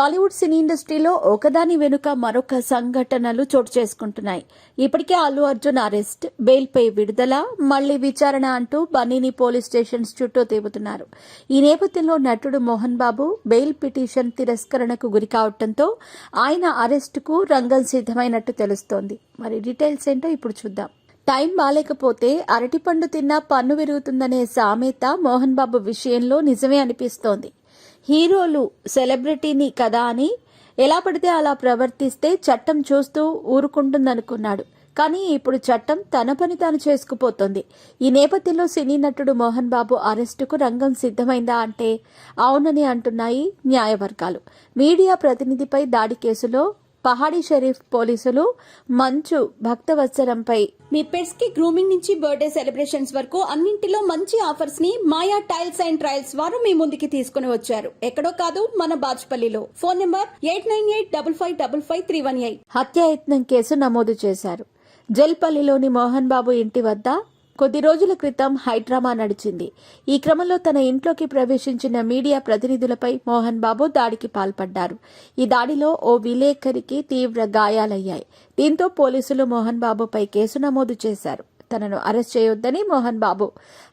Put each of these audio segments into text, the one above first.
టాలీవుడ్ సినీ ఇండస్ట్రీలో ఒకదాని వెనుక మరొక సంఘటనలు చోటు చేసుకుంటున్నాయి. ఇప్పటికే అల్లు అర్జున్ అరెస్ట్, బెయిల్పై విడుదల, మళ్లీ విచారణ అంటూ బన్నీని పోలీస్ స్టేషన్స్ చుట్టూ తిరుగుతున్నారు. ఈ నేపథ్యంలో నటుడు మోహన్ బాబు బెయిల్ పిటిషన్ తిరస్కరణకు గురికావడంతో ఆయన అరెస్టుకు రంగం సిద్దమైనట్టు తెలుస్తోంది. మరి డీటెయిల్స్ ఏంటో ఇప్పుడు చూద్దాం. టైం బాలేకపోతే అరటిపండు తిన్నా పన్ను విరుగుతుందనే సామెత మోహన్ బాబు విషయంలో నిజమే అనిపిస్తోంది. హీరోలు సెలబ్రిటీని కదా అని ఎలా పడితే అలా ప్రవర్తిస్తే చట్టం చూస్తూ ఊరుకుంటుందనుకున్నాడు. కానీ ఇప్పుడు చట్టం తన పని తాను చేసుకుపోతోంది. ఈ నేపథ్యంలో సినీ నటుడు మోహన్ బాబు అరెస్టుకు రంగం సిద్దమైందా అంటే అవునని అంటున్నాయి న్యాయవర్గాలు. మీడియా ప్రతినిధిపై దాడి కేసులో పహాడీ షరీఫ్ పోలీసులు మంచు భక్తవత్సరంపై మీ పెట్స్ కి గ్రూమింగ్ నుంచి బర్త్డే సెలబ్రేషన్స్ వరకు అన్నింటిలో మంచి ఆఫర్స్ ని మాయా టైల్స్ అండ్ ట్రయల్స్ వారు మీ ముందుకి తీసుకుని వచ్చారు. ఎక్కడో కాదు, మన బాజ్పల్లిలో. Phone number 8985555318. హత్యాయత్నం కేసు నమోదు చేశారు. జల్పల్లిలోని మోహన్ బాబు ఇంటి వద్ద కొద్ది రోజుల క్రితం హైడ్రామా నడిచింది. ఈ క్రమంలో తన ఇంట్లోకి ప్రవేశించిన మీడియా ప్రతినిధులపై మోహన్ బాబు దాడికి పాల్పడ్డారు. ఈ దాడిలో ఓ విలేకరికి తీవ్ర గాయాలయ్యాయి. దీంతో పోలీసులు మోహన్ బాబుపై కేసు నమోదు చేశారు. తనను అరెస్ట్ చేయొద్దని మోహన్ బాబు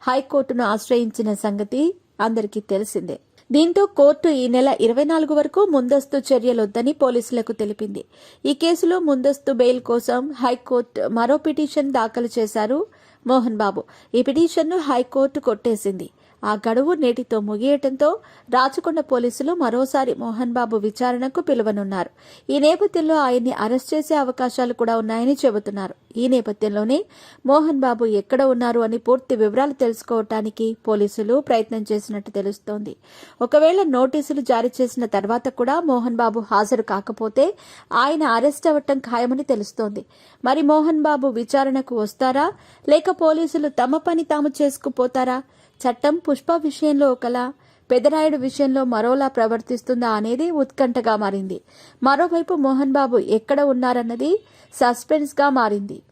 హైకోర్టును ఆశ్రయించిన సంగతి అందరికీ తెలిసిందే. దీంతో కోర్టు ఈ నెల 24 వరకు ముందస్తు చర్యలొద్దని పోలీసులకు తెలిపింది. ఈ కేసులో ముందస్తు బెయిల్ కోసం హైకోర్టు మరో పిటిషన్ దాఖలు చేశారు మోహన్ బాబు. ఈ పిటిషన్ను హైకోర్టు కొట్టేసింది. ఆ గడువు నేటితో ముగియటంతో రాచకొండ పోలీసులు మరోసారి మోహన్ బాబు విచారణకు పిలువనున్నారు. ఈ నేపథ్యంలో ఆయన్ని అరెస్ట్ చేసే అవకాశాలు కూడా ఉన్నాయని చెబుతున్నారు. ఈ నేపథ్యంలోనే మోహన్ బాబు ఎక్కడ ఉన్నారు అని పూర్తి వివరాలు తెలుసుకోవటానికి పోలీసులు ప్రయత్నం చేసినట్టు తెలుస్తోంది. ఒకవేళ నోటీసులు జారీ చేసిన తర్వాత కూడా మోహన్ బాబు హాజరు కాకపోతే ఆయన అరెస్ట్ అవ్వటం ఖాయమని తెలుస్తోంది. మరి మోహన్ బాబు విచారణకు వస్తారా, లేక పోలీసులు తమ పని తాము చేసుకుపోతారా? చట్టం పుష్ప విషయంలో ఒకలా, పెదరాయుడు విషయంలో మరోలా ప్రవర్తిస్తుందా అనేది ఉత్కంఠగా మారింది. మరోవైపు మోహన్ బాబు ఎక్కడ ఉన్నారన్నది సస్పెన్స్ గా మారింది.